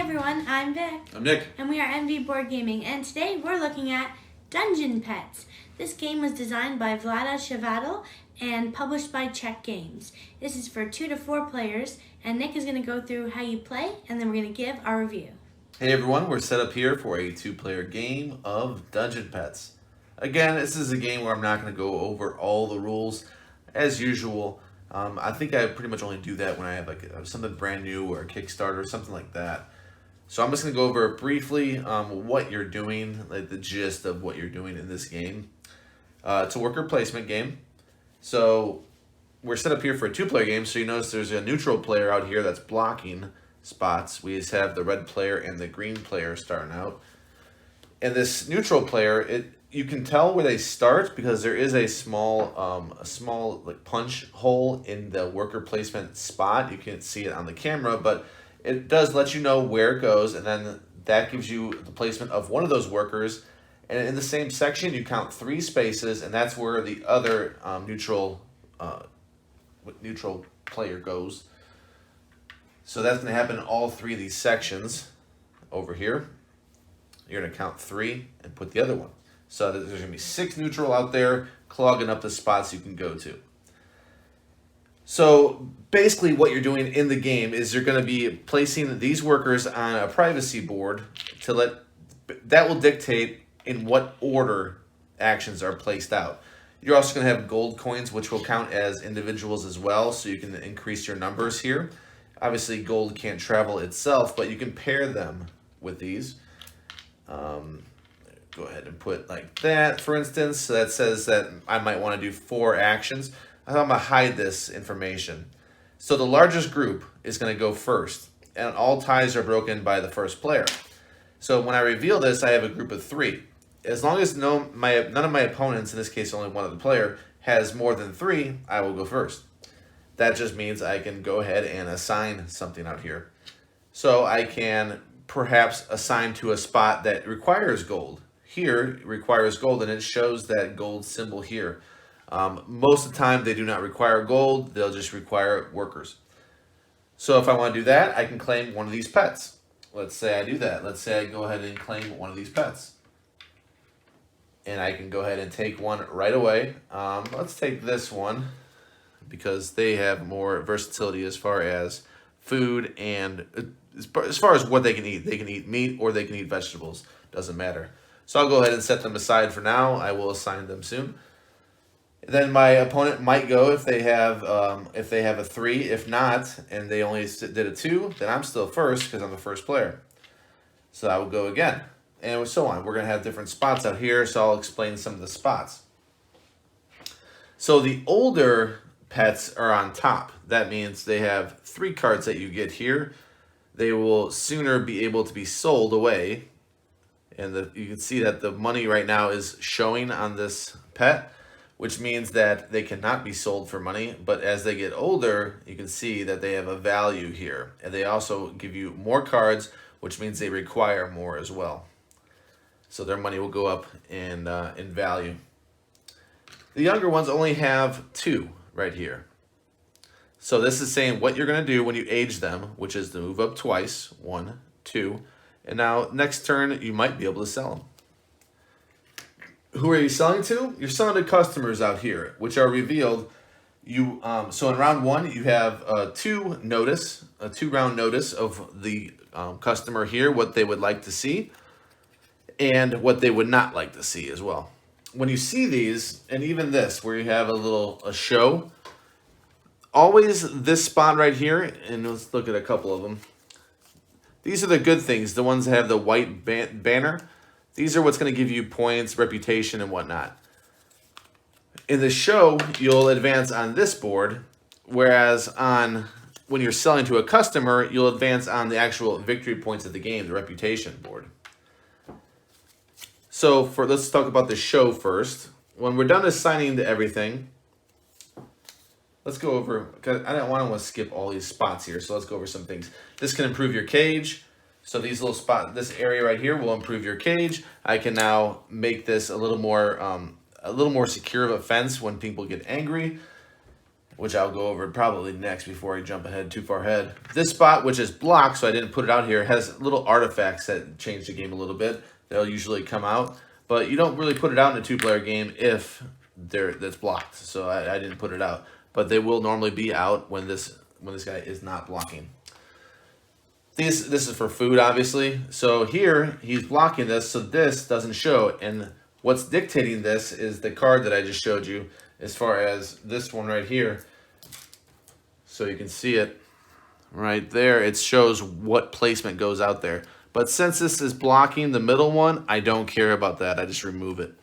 everyone, I'm Vic. I'm Nick. And we are MV Board Gaming, and today we're looking at Dungeon Petz. This game was designed by Vlada Shevadl and published by Czech Games. This is for 2 to 4 players, and Nick is going to go through how you play, and then we're going to give our review. Hey everyone, we're set up here for a 2-player game of Dungeon Petz. Again, this is a game where I'm not going to go over all the rules as usual. I think I pretty much only do that when I have like something brand new or a Kickstarter or something like that. So I'm just going to go over briefly what you're doing, like the gist of what you're doing in this game. It's a worker placement game. So we're set up here for a 2-player game, so you notice there's a neutral player out here that's blocking spots. We just have the red player and the green player starting out. And this neutral player, you can tell where they start because there is a small like punch hole in the worker placement spot. You can't see it on the camera, but it does let you know where it goes, and then that gives you the placement of one of those workers. And in the same section, you count 3 spaces, and that's where the other neutral player goes. So that's going to happen in all 3 of these sections over here. You're going to count 3 and put the other one. So there's going to be 6 neutral out there clogging up the spots you can go to. So basically what you're doing in the game is you're going to be placing these workers on a privacy board that will dictate in what order actions are placed out. You're also going to have gold coins, which will count as individuals as well, so you can increase your numbers here. Obviously gold can't travel itself, but you can pair them with these. Go ahead and put like that, for instance. So that says that I might want to do 4 actions. I'm going to hide this information. So the largest group is going to go first, and all ties are broken by the first player. So when I reveal this, I have a group of 3. As long as none of my opponents, in this case only one other player, has more than 3, I will go first. That just means I can go ahead and assign something out here. So I can perhaps assign to a spot that requires gold. Here it requires gold, and it shows that gold symbol here. Most of the time they do not require gold, they'll just require workers. So if I want to do that, I can claim one of these pets. Let's say I do that. Let's say I go ahead and claim one of these pets. And I can go ahead and take one right away. Let's take this one because they have more versatility as far as food and as far as what they can eat. They can eat meat or they can eat vegetables. Doesn't matter. So I'll go ahead and set them aside for now. I will assign them soon. Then my opponent might go if they have a 3. If not, and they only did a 2, then I'm still first because I'm the first player. So I will go again, and so on. We're going to have different spots out here, so I'll explain some of the spots. So the older pets are on top. That means they have 3 cards that you get here. They will sooner be able to be sold away. And you can see that the money right now is showing on this pet, which means that they cannot be sold for money. But as they get older, you can see that they have a value here. And they also give you more cards, which means they require more as well. So their money will go up in value. The younger ones only have 2 right here. So this is saying what you're going to do when you age them, which is to move up twice, 1, 2. And now next turn, you might be able to sell them. Who are you selling to? You're selling to customers out here, which are revealed. So in round 1, you have a 2-round notice of the customer here, what they would like to see, and what they would not like to see as well. When you see these, and even this, where you have a show, always this spot right here, and let's look at a couple of them. These are the good things, the ones that have the white banner. These are what's going to give you points, reputation, and whatnot. In the show, you'll advance on this board, whereas when you're selling to a customer, you'll advance on the actual victory points of the game, the reputation board. So let's talk about the show first. When we're done assigning to everything, let's go over, because I don't want to skip all these spots here, so let's go over some things. This can improve your cage. So these little this area right here will improve your cage. I can now make this a little more secure of a fence when people get angry. which I'll go over probably next before I jump ahead too far ahead. This spot, which is blocked, so I didn't put it out here, has little artifacts that change the game a little bit. They'll usually come out, but you don't really put it out in a two-player game if that's blocked. So I didn't put it out, but they will normally be out when this guy is not blocking. This is for food, obviously. So here he's blocking this, so this doesn't show. And what's dictating this is the card that I just showed you, as far as this one right here. So you can see it right there. It shows what placement goes out there. But since this is blocking the middle one, I don't care about that. I just remove it.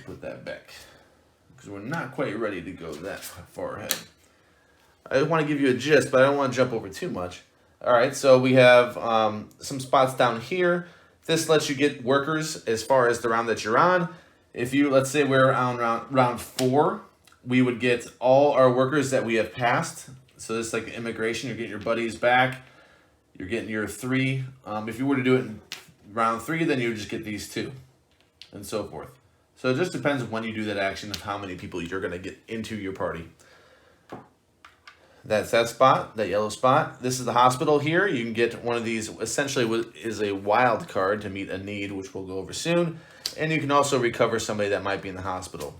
Put that back, because we're not quite ready to go that far ahead. I want to give you a gist, but I don't want to jump over too much. All right, so we have some spots down here. This lets you get workers as far as the round that you're on. If you, let's say we're on round 4, we would get all our workers that we have passed. So this is like immigration. You're getting your buddies back. You're getting your 3. If you were to do it in round 3, then you would just get these 2, and so forth. So it just depends when you do that action of how many people you're going to get into your party. That's that spot, that yellow spot. This is the hospital here. You can get one of these, essentially is a wild card to meet a need, which we'll go over soon. And you can also recover somebody that might be in the hospital.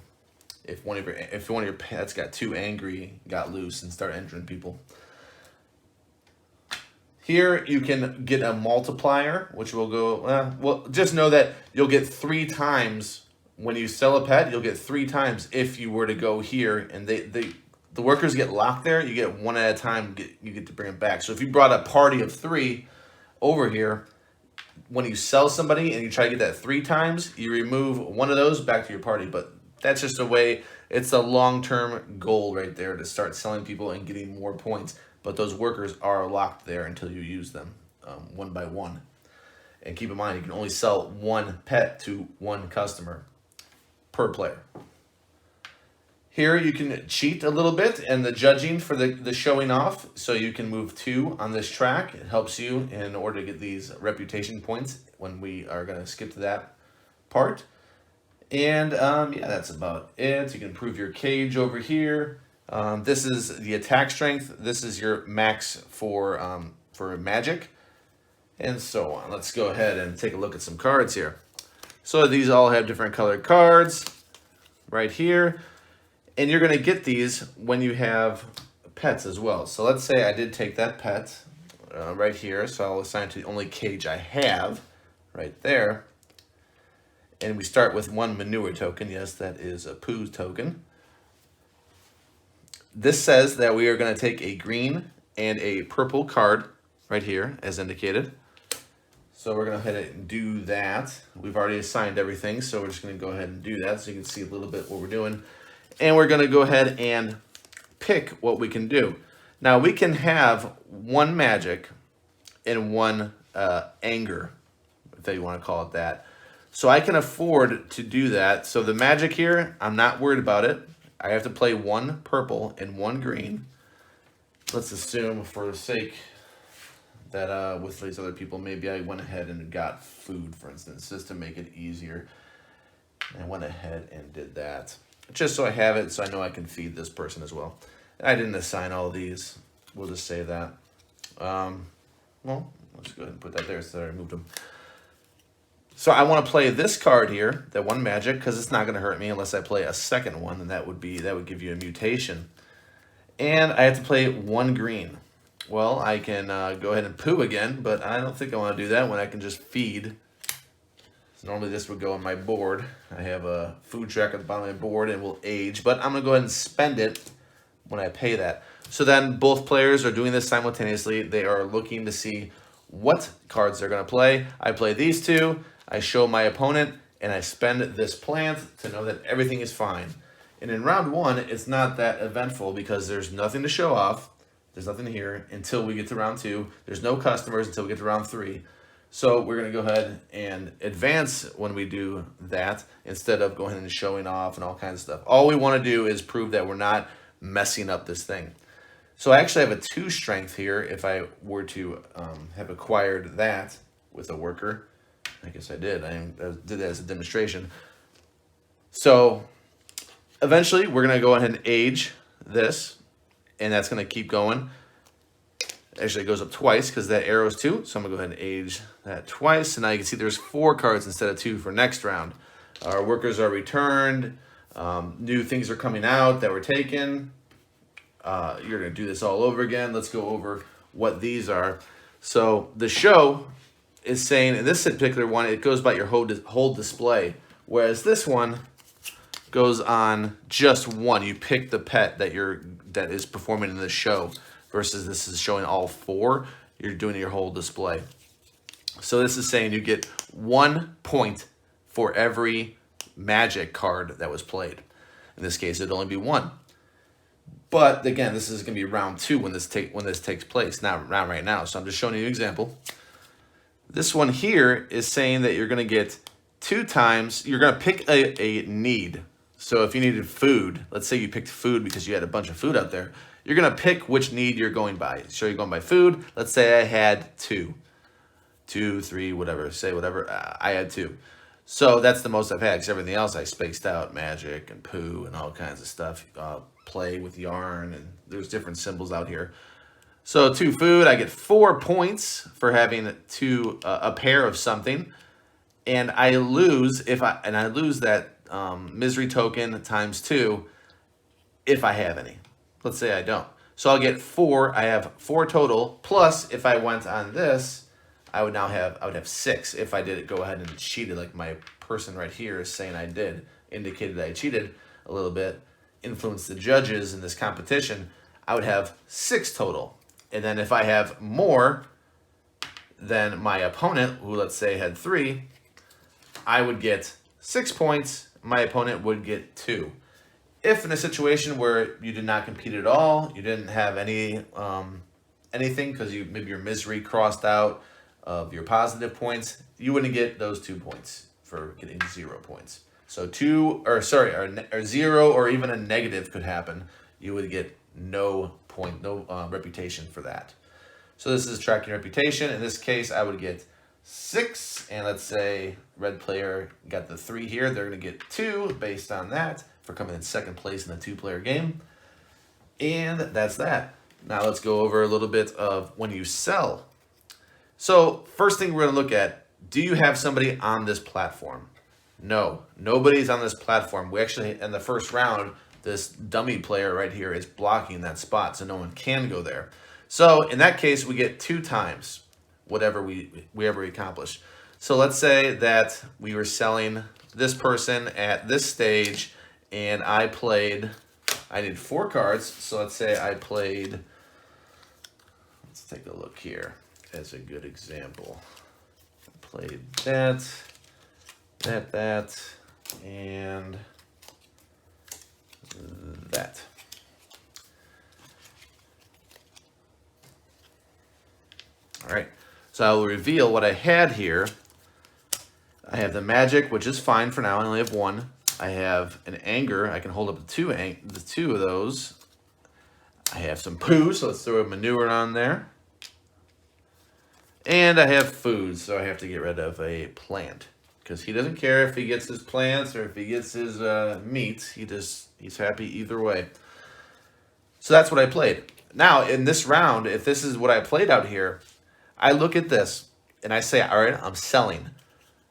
If one of your pets got too angry, got loose, and start injuring people. Here you can get a multiplier, which will go, well, just know that you'll get 3 times when you sell a pet. You'll get 3 times if you were to go here, and the workers get locked there. You get 1 at a time. You get to bring them back. So if you brought a party of 3 over here, when you sell somebody and you try to get that 3 times, you remove 1 of those back to your party. But that's just a way. It's a long-term goal right there to start selling people and getting more points. But those workers are locked there until you use them one by one. And keep in mind, you can only sell 1 pet to 1 customer per player. Here you can cheat a little bit in the judging for the showing off. So you can move 2 on this track. It helps you in order to get these reputation points when we are going to skip to that part. And yeah, that's about it. You can improve your cage over here. This is the attack strength. This is your max for magic, and so on. Let's go ahead and take a look at some cards here. So these all have different colored cards right here. And you're going to get these when you have pets as well. So let's say I did take that pet right here. So I'll assign it to the only cage I have right there. And we start with 1 manure token. Yes, that is a poo token. This says that we are going to take a green and a purple card right here as indicated. So we're going to go ahead and do that. We've already assigned everything, so we're just going to go ahead and do that so you can see a little bit what we're doing. And we're going to go ahead and pick what we can do. Now we can have 1 magic and 1 anger, if you want to call it that. So I can afford to do that. So the magic here, I'm not worried about it. I have to play 1 purple and 1 green. Let's assume for the sake that with these other people, maybe I went ahead and got food, for instance, just to make it easier. And I went ahead and did that. Just so I have it, so I know I can feed this person as well. I didn't assign all these. We'll just say that. Well, let's go ahead and put that there so I removed them. So I want to play this card here, that 1 magic, because it's not going to hurt me unless I play a second one, and that would give you a mutation. And I have to play 1 green. Well, I can go ahead and poo again, but I don't think I want to do that when I can just feed. So normally this would go on my board. I have a food track at the bottom of my board and will age, but I'm going to go ahead and spend it when I pay that. So then both players are doing this simultaneously. They are looking to see what cards they're going to play. I play these 2. I show my opponent, and I spend this plant to know that everything is fine. And in round 1, it's not that eventful because there's nothing to show off. There's nothing here until we get to round 2. There's no customers until we get to round 3. So we're going to go ahead and advance when we do that instead of going and showing off and all kinds of stuff. All we want to do is prove that we're not messing up this thing. So I actually have a 2 strength here if I were to have acquired that with a worker. I guess I did. I did that as a demonstration. So Eventually, we're going to go ahead and age this, and that's going to keep going. Actually, it goes up twice because that arrow is 2. So I'm going to go ahead and age that twice. And now you can see there's 4 cards instead of 2 for next round. Our workers are returned. New things are coming out that were taken. You're going to do this all over again. Let's go over what these are. So the show is saying, in this particular one, it goes by your whole display. Whereas this one goes on just one. You pick the pet that is performing in the show. Versus this is showing all 4. You're doing your whole display. So this is saying you get 1 point for every magic card that was played. In this case, it'd only be 1. But again, this is going to be round 2 when this takes place, not round right now. So I'm just showing you an example. This one here is saying that you're going to get 2 times. You're going to pick a need. So if you needed food, let's say you picked food because you had a bunch of food out there. You're going to pick which need you're going by. So you're going by food. Let's say I had 2, 3, whatever. Say whatever. I had 2. So that's the most I've had because everything else I spaced out. Magic and poo and all kinds of stuff. Play with yarn and there's different symbols out here. So 2 food. I get 4 points for having a pair of something. And I lose that misery token times 2 if I have any. Let's say I don't. So I'll get 4. I have 4 total. Plus, if I went on this, I would have 6. If I did go ahead and cheated, like my person right here is saying I did, indicated I cheated a little bit, influenced the judges in this competition, I would have 6 total. And then if I have more than my opponent, who let's say had 3, I would get 6 points. My opponent would get 2. If in a situation where you did not compete at all, you didn't have anything because maybe your misery crossed out of your positive points, you wouldn't get those 2 points for getting 0 points. So 0 or even a negative could happen. You would get no point, no reputation for that. So this is tracking reputation. In this case, I would get 6, and let's say red player got the 3 here. They're going to get 2 based on that for coming in second place in a 2-player game. And that's that. Now let's go over a little bit of when you sell. So first thing we're going to look at, do you have somebody on this platform? No, nobody's on this platform. We actually, in the first round, this dummy player right here is blocking that spot, so no one can go there. So in that case, we get 2 times whatever we ever accomplish. So let's say that we were selling this person at this stage, and I need 4 cards. So let's say I played, let's take a look here as a good example. I played that, and that. All right, so I will reveal what I had here. I have the magic, which is fine for now. I only have 1. I have an anger. I can hold up the two of those. I have some poo, so let's throw a manure on there. And I have food, so I have to get rid of a plant. Because he doesn't care if he gets his plants or if he gets his meat. He's happy either way. So that's what I played. Now, in this round, if this is what I played out here, I look at this and I say, all right, I'm selling.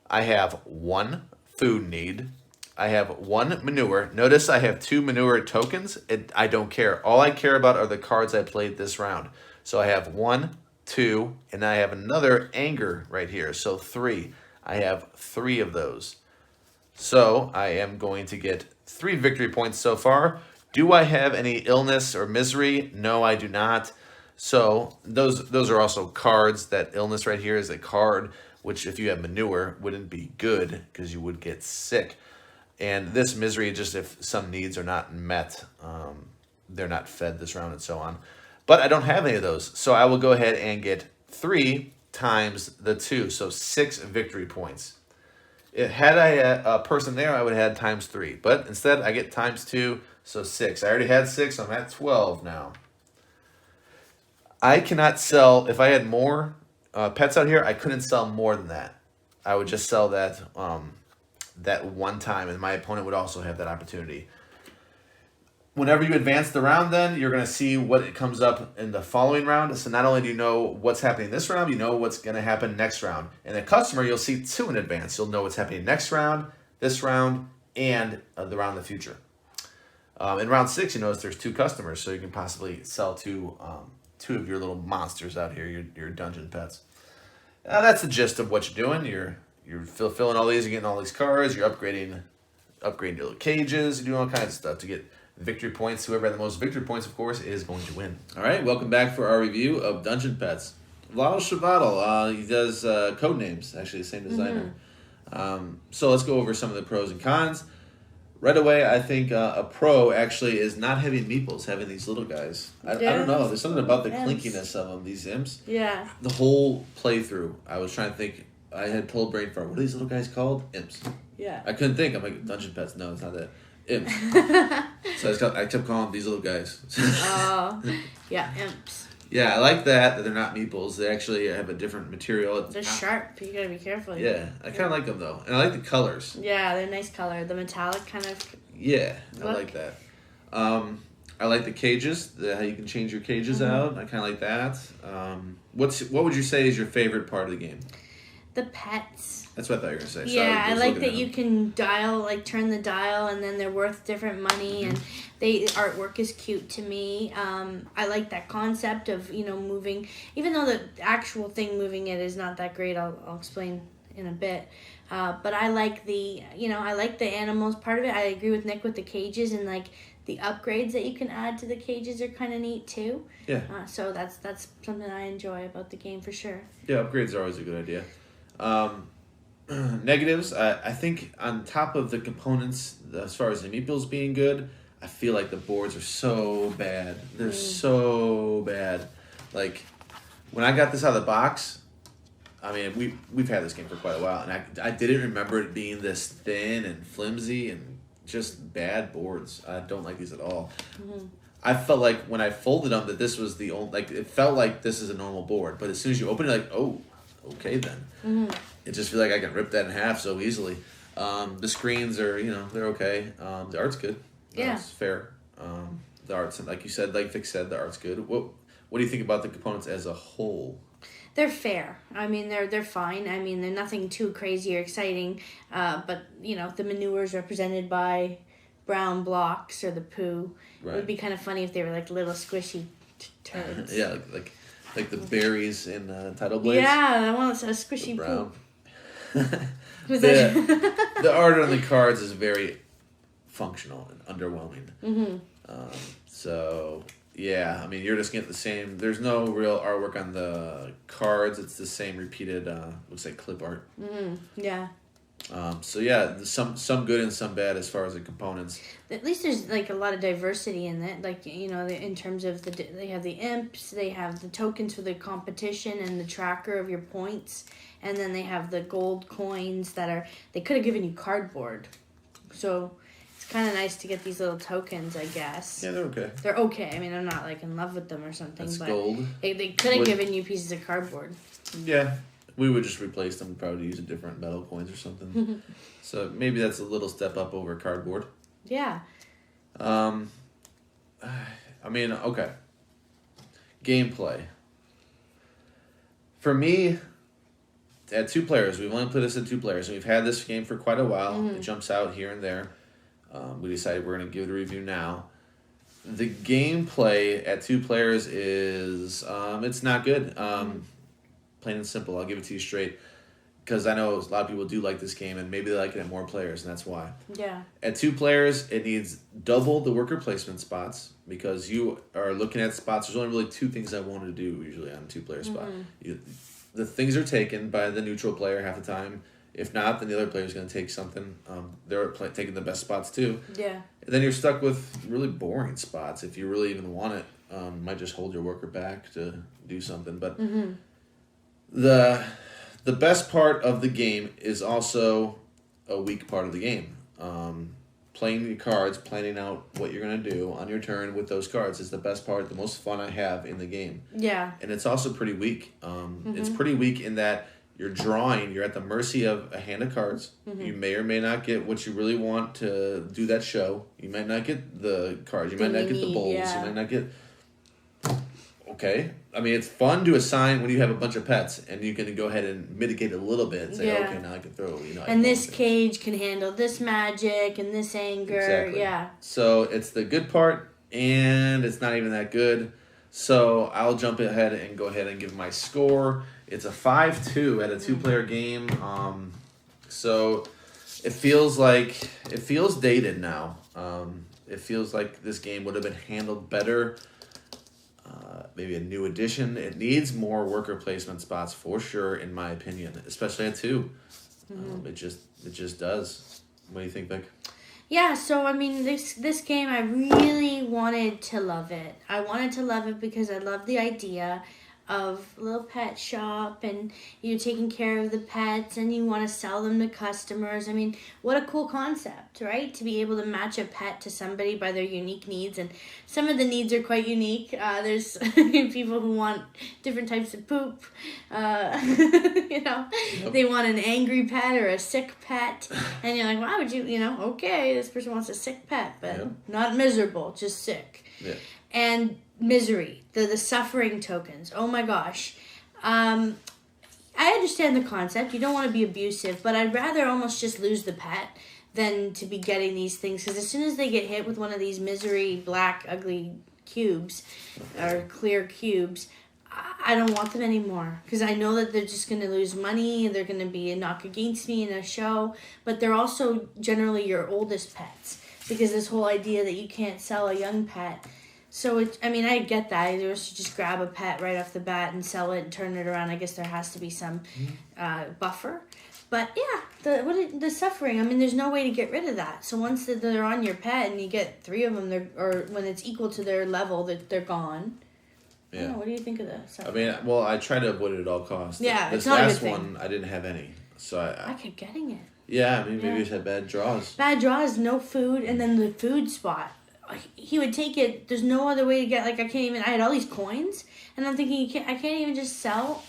I have 1 food need. I have 1 manure. Notice I have 2 manure tokens. I don't care. All I care about are the cards I played this round. So I have 1, 2, and I have another anger right here. So 3. I have 3 of those. So I am going to get 3 victory points so far. Do I have any illness or misery? No, I do not. So those are also cards. That illness right here is a card, which if you have manure wouldn't be good because you would get sick. And this misery, just if some needs are not met, they're not fed this round and so on. But I don't have any of those. So I will go ahead and get 3 times the 2. So 6 victory points. Had I a person there, I would have had times 3. But instead, I get times 2, so 6. I already had 6, so I'm at 12 now. I cannot sell, if I had more pets out here, I couldn't sell more than that. I would just sell that that one time, and my opponent would also have that opportunity. Whenever you advance the round, then you're going to see what it comes up in the following round. So not only do you know what's happening this round, you know what's going to happen next round. And the customer, you'll see two in advance. You'll know what's happening next round, this round, and the round in the future. In round 6, you notice there's 2 customers, so you can possibly sell two of your little monsters out here, your dungeon pets. That's the gist of what you're doing. You're fulfilling all these, you're getting all these cards, you're upgrading your little cages, you're doing all kinds of stuff to get victory points. Whoever had the most victory points, of course, is going to win. All right, welcome back for our review of Dungeon Petz. Vlado Shavaddle, he does code names, actually the same designer. So let's go over some of the pros and cons. Right away, I think a pro actually is not having meeples, having these little guys. I don't know. There's something about the clinkiness of them, these imps. Yeah. The whole playthrough, I was trying to think. I had total brain fart. What are these little guys called? Imps. Yeah. I couldn't think. I'm like, Dungeon Petz. No, it's not that. Imps. So I kept calling them these little guys. Oh, yeah, imps. Yeah, I like that they're not meeples. They actually have a different material. They're sharp. You gotta be careful. Yeah, I kind of like them though, and I like the colors. Yeah, they're nice color. The metallic kind of. Yeah, look. I like that. I like the cages. How you can change your cages out. I kind of like that. What would you say is your favorite part of the game? The pets. That's what I thought you were gonna say. Yeah, I like that you can turn the dial, and then they're worth different money, and artwork is cute to me. I like that concept of moving, even though the actual thing moving it is not that great. I'll explain in a bit. But I like the animals part of it. I agree with Nick with the cages, and like the upgrades that you can add to the cages are kind of neat too. Yeah. So that's something I enjoy about the game for sure. Yeah, upgrades are always a good idea. Negatives, I think on top of the components, as far as the meeples being good, I feel like the boards are so bad. They're so bad. Like, when I got this out of the box, I mean, we've had this game for quite a while, and I didn't remember it being this thin and flimsy and just bad boards. I don't like these at all. I felt like when I folded them that this was the only, like, it felt like this is a normal board, but as soon as you open it, like, oh, okay then. It just feels like I can rip that in half so easily. The screens are, they're okay. The art's good. Yeah. It's fair. The art's, like you said, like Vic said, the art's good. What do you think about the components as a whole? They're fair. I mean, they're fine. I mean, they're nothing too crazy or exciting. But, the manure is represented by brown blocks or the poo. Right. It would be kind of funny if they were like little squishy turds. Yeah, like the berries in Tidal Blades. Yeah, that one was a squishy poo. The art on the cards is very functional and underwhelming. So yeah, I mean you're just getting the same. There's no real artwork on the cards. It's the same repeated. Looks like clip art. Yeah. So yeah, some good and some bad as far as the components. At least there's like a lot of diversity in it. Like in terms of they have the imps, they have the tokens for the competition and the tracker of your points, and then they have the gold coins they could have given you cardboard. So it's kind of nice to get these little tokens, I guess. Yeah, they're okay. They're okay. I mean, I'm not like in love with them or something. That's but gold. They could have given you pieces of cardboard. Yeah. We would just replace them, probably use a different metal coins or something. So maybe that's a little step up over cardboard. Yeah. I mean, okay. Gameplay. For me, at 2 players, we've only played this at 2 players, and we've had this game for quite a while. It jumps out here and there. We decided we're going to give it a review now. The gameplay at 2 players is, it's not good. Plain and simple. I'll give it to you straight. Because I know a lot of people do like this game, and maybe they like it at more players, and that's why. Yeah. At 2 players, it needs double the worker placement spots, because you are looking at spots. There's only really 2 things I want to do usually on a 2-player spot. The things are taken by the neutral player half the time. If not, then the other player is going to take something. They're taking the best spots too. Yeah. And then you're stuck with really boring spots if you really even want it. Might just hold your worker back to do something, but. The best part of the game is also a weak part of the game. Playing your cards, planning out what you're going to do on your turn with those cards is the best part, the most fun I have in the game. Yeah. And it's also pretty weak. It's pretty weak in that you're drawing. You're at the mercy of a hand of cards. Mm-hmm. You may or may not get what you really want to do that show. You might not get the cards. You might not get the bowls. You might not get... Okay. I mean, it's fun to assign when you have a bunch of pets, and you can go ahead and mitigate it a little bit and say, okay, now I can throw, And this cage can handle this magic and this anger. Exactly. Yeah. So it's the good part, and it's not even that good. So I'll jump ahead and go ahead and give my score. It's a 5-2 at a 2-player game. So it feels dated now. It feels like this game would have been handled better. Maybe a new addition. It needs more worker placement spots for sure, in my opinion, especially at 2. It just does. What do you think, Vic? Yeah, so I mean, this game, I really wanted to love it. I wanted to love it because I love the idea of a little pet shop, and you're taking care of the pets, and you want to sell them to customers. I mean, what a cool concept, right? To be able to match a pet to somebody by their unique needs, and some of the needs are quite unique. There's people who want different types of poop. They want an angry pet or a sick pet, and you're like, why would you? Okay, this person wants a sick pet, but not miserable, just sick. Yeah. And misery, the suffering tokens. Oh my gosh. I understand the concept. You don't want to be abusive, but I'd rather almost just lose the pet than to be getting these things. Because as soon as they get hit with one of these misery, black, ugly cubes, or clear cubes, I don't want them anymore. Because I know that they're just going to lose money, and they're going to be a knock against me in a show. But they're also generally your oldest pets. Because this whole idea that you can't sell a young pet. So, I get that. Either was to just grab a pet right off the bat and sell it and turn it around. I guess there has to be some buffer. But, yeah, the suffering, there's no way to get rid of that. So once they're on your pet and you get 3 of them, or when it's equal to their level, they're gone. Yeah. I don't know, what do you think of that suffering? I try to avoid it at all costs. Yeah, this it's not a good last thing. one, I didn't have any. So I kept getting it. Yeah, maybe I just had bad draws. Bad draws, no food, and then the food spot. He would take it. There's no other way to get. I had all these coins, and I'm thinking I can't even just sell,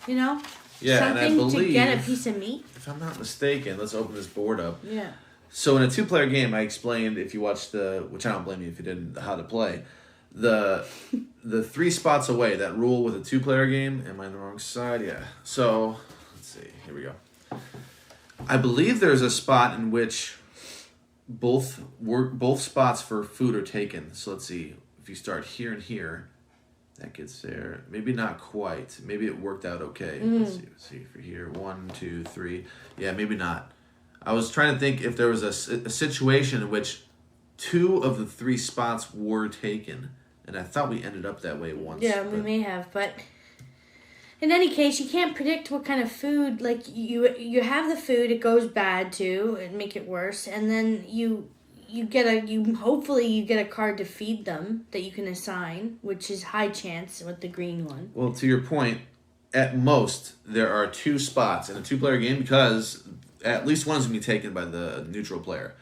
Yeah, something to get a piece of meat. If I'm not mistaken, let's open this board up. Yeah. So in a 2-player game, I explained, if you watched which I don't blame you if you didn't, how to play, the 3 spots away, that rule with a 2-player game. Am I on the wrong side? Yeah. So let's see. Here we go. I believe there's a spot in which both spots for food are taken. So let's see. If you start here and here, that gets there. Maybe not quite. Maybe it worked out okay. Let's see for here. 1, 2, 3. Yeah, maybe not. I was trying to think if there was a situation in which 2 of the 3 spots were taken, and I thought we ended up that way once. Yeah, we may have, but in any case, you can't predict what kind of food. Like you have the food, it goes bad too, and make it worse, and then hopefully you get a card to feed them that you can assign, which is high chance with the green one. Well, to your point, at most there are 2 spots in a 2-player game because at least one is going to be taken by the neutral player.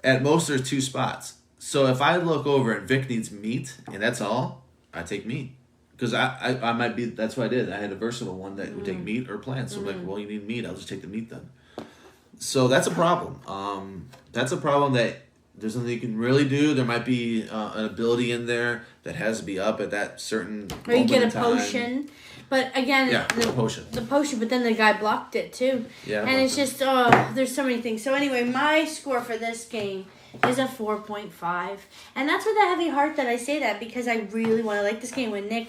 At most there's 2 spots. So if I look over and Vic needs meat and that's all, I take meat. Because I might be, that's what I did. I had a versatile one that would take meat or plants. So I'm like, well, you need meat. I'll just take the meat then. So that's a problem. That's a problem that there's nothing you can really do. There might be an ability in there that has to be up at that certain or you get a potion. But again, the potion. The potion, but then the guy blocked it too. Yeah. And it's just, there's so many things. So anyway, my score for this game is a 4.5. And that's with a heavy heart that I say that, because I really want to like this game. When Nick,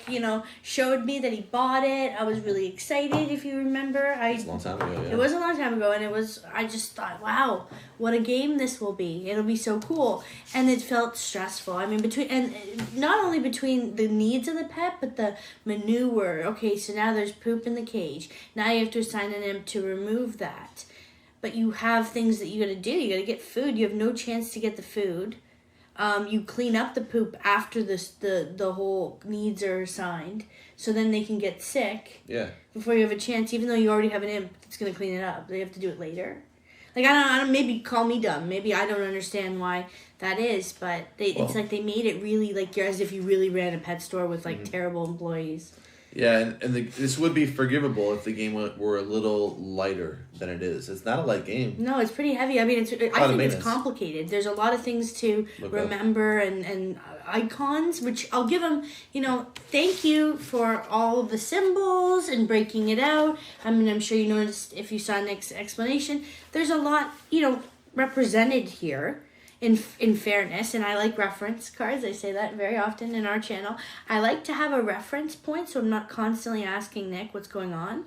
showed me that he bought it, I was really excited, if you remember. It was a long time ago, yeah. It was a long time ago, and I just thought, wow, what a game this will be. It'll be so cool. And it felt stressful. Not only between the needs of the pet, but the manure. Okay, so now there's poop in the cage. Now you have to assign an imp to remove that. But you have things that you got to do. You got to get food. You have no chance to get the food. You clean up the poop after the whole needs are assigned, so then they can get sick. Yeah. Before you have a chance, even though you already have an imp that's gonna clean it up, they have to do it later. Like I don't. Maybe call me dumb. Maybe I don't understand why that is, but it's like they made it really like you're as if you really ran a pet store with like terrible employees. Yeah, and this would be forgivable if the game were a little lighter than it is. It's not a light game. No, it's pretty heavy. I mean, I think it's complicated. There's a lot of things to remember and icons, which I'll give them, thank you for all of the symbols and breaking it out. I mean, I'm sure you noticed if you saw Nick's explanation, there's a lot, represented here. In fairness, and I like reference cards. I say that very often in our channel. I like to have a reference point, so I'm not constantly asking Nick what's going on.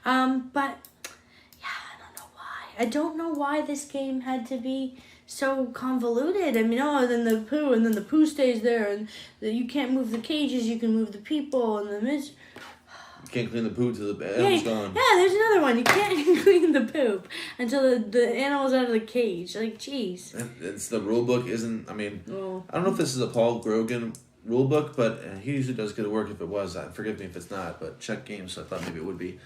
But yeah, I don't know why this game had to be so convoluted. I mean, then the poo, and then the poo stays there, and you can't move the cages. You can move the people, and you can't clean the poo till the animal's gone. Yeah, there's another one. You can't clean the poop until the animal's out of the cage. Like, jeez. It's the rule book isn't. I mean, I don't know if this is a Paul Grogan rule book, but he usually does good work. If it was, forgive me if it's not. But check games, so I thought maybe it would be.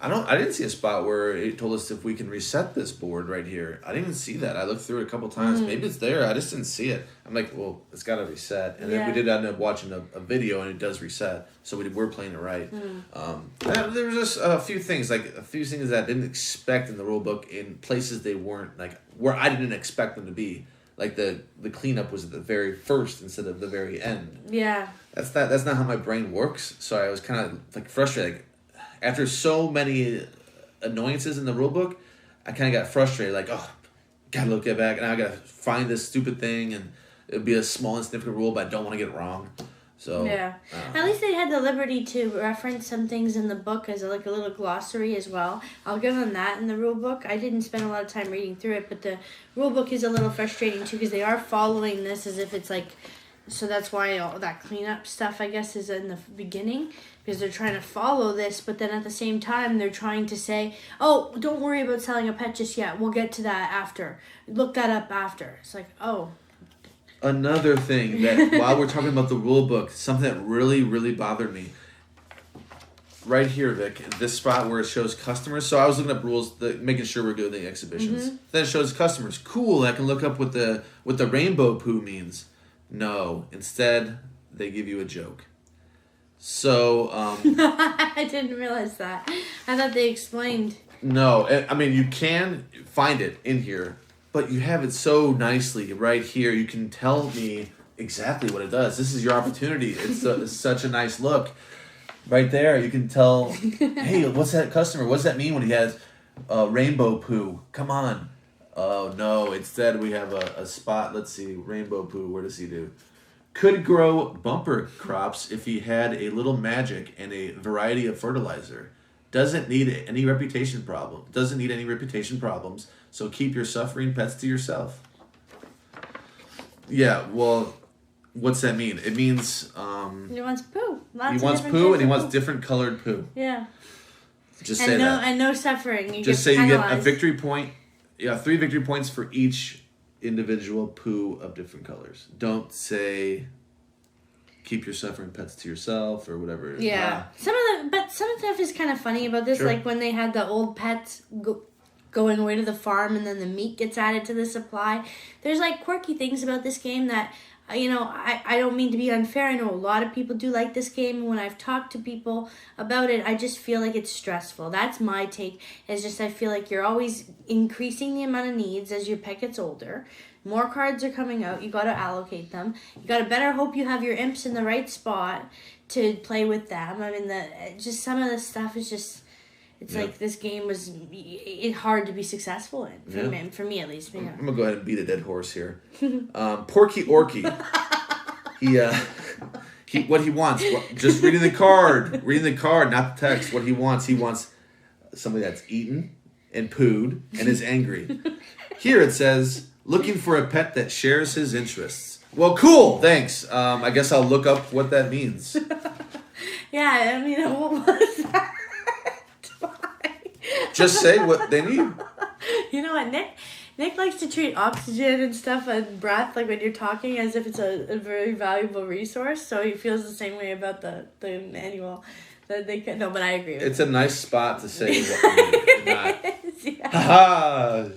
I didn't see a spot where it told us if we can reset this board right here. I didn't even see that. I looked through it a couple times. Maybe it's there. I just didn't see it. I'm like, well, it's got to reset. And then we did end up watching a video, and it does reset. So we're playing it right. There was just a few things, that I didn't expect in the rule book in places they weren't, where I didn't expect them to be. Like the cleanup was at the very first instead of the very end. Yeah. That's not how my brain works. So I was kind of frustrated. After so many annoyances in the rule book, I kind of got frustrated. Gotta get back, and I gotta find this stupid thing, and it'd be a small insignificant rule, but I don't want to get it wrong. So yeah, at least they had the liberty to reference some things in the book as a little glossary as well. I'll give them that in the rule book. I didn't spend a lot of time reading through it, but the rule book is a little frustrating too because they are following this as if it's so that's why all that cleanup stuff, I guess, is in the beginning. Because they're trying to follow this, but then at the same time, they're trying to say, oh, don't worry about selling a pet just yet. We'll get to that after. Look that up after. It's like, oh. Another thing that, while we're talking about the rule book, something that really, really bothered me. Right here, Vic, this spot where it shows customers. So I was looking up rules, making sure we're doing the exhibitions. Then it shows customers. Cool, I can look up what the rainbow poo means. No, instead, they give you a joke. So, I didn't realize that. I thought they explained. No, I mean, you can find it in here, but you have it so nicely right here. You can tell me exactly what it does. This is your opportunity. It's such a nice look. Right there, you can tell, hey, what's that customer? What does that mean when he has rainbow poo? Come on. Oh, no. Instead, we have a spot. Let's see. Rainbow poo. Where does he do? Could grow bumper crops if he had a little magic and a variety of fertilizer. Doesn't need any reputation problem. Doesn't need any reputation problems. So keep your suffering pets to yourself. Yeah, well, what's that mean? It means he wants poo. He wants poo, and he wants different colored poo. Yeah. Just say that. And no suffering. Just say you get a victory point. Yeah, 3 victory points for each individual poo of different colors. Don't say keep your suffering pets to yourself or whatever. Yeah. Some of the stuff is kind of funny about this. Sure. Like when they had the old pets going away to the farm and then the meat gets added to the supply. There's quirky things about this game that I don't mean to be unfair. I know a lot of people do like this game. When I've talked to people about it, I just feel like it's stressful. That's my take. It's just I feel like you're always increasing the amount of needs as your pet gets older. More cards are coming out. You got to allocate them. You got to better hope you have your imps in the right spot to play with them. I mean, just some of the stuff is just... It's like this game was hard to be successful in, for me at least. Yeah. I'm going to go ahead and beat a dead horse here. Porky Orky. What he wants, just reading the card, not the text. What he wants somebody that's eaten and pooed and is angry. Here it says, looking for a pet that shares his interests. Well, cool, thanks. I guess I'll look up what that means. Yeah, I mean, what was that? Just say what they need. You know what, Nick likes to treat oxygen and stuff and breath, when you're talking, as if it's a very valuable resource. So he feels the same way about the manual. That they can, no, but I agree with It's a nice spot to say what you need. Yeah. Ha-ha!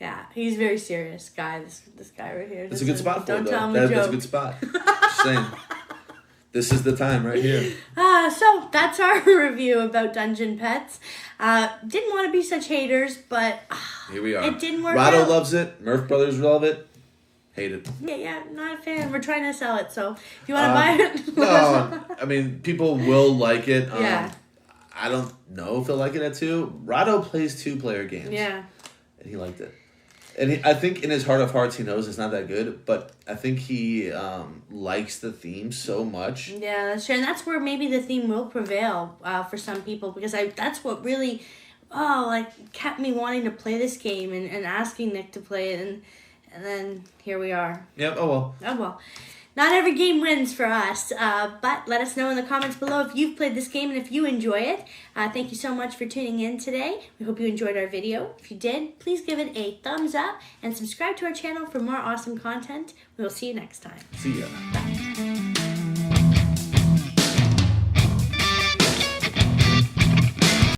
Yeah, he's a very serious guy, this guy right here. That's a good spot for it, though. Don't tell him a joke. That's a good spot. Just saying. This is the time right here. So that's our review about Dungeon Petz. Didn't want to be such haters, but Here we are. it didn't work Rado out. loves it. Murph Brothers love it. Hate it. Yeah, not a fan. We're trying to sell it, so if you want to buy it. No, I mean, people will like it. Yeah. I don't know if they'll like it at 2. Rado plays 2-player games. Yeah. And he liked it. And I think in his heart of hearts, he knows it's not that good, but I think he likes the theme so much. Yeah, that's true. And that's where maybe the theme will prevail for some people, because that's what really, kept me wanting to play this game and asking Nick to play it. And then here we are. Yep, oh well. Oh, well. Not every game wins for us, but let us know in the comments below if you've played this game and if you enjoy it. Thank you so much for tuning in today. We hope you enjoyed our video. If you did, please give it a thumbs up and subscribe to our channel for more awesome content. We will see you next time. See ya. Bye.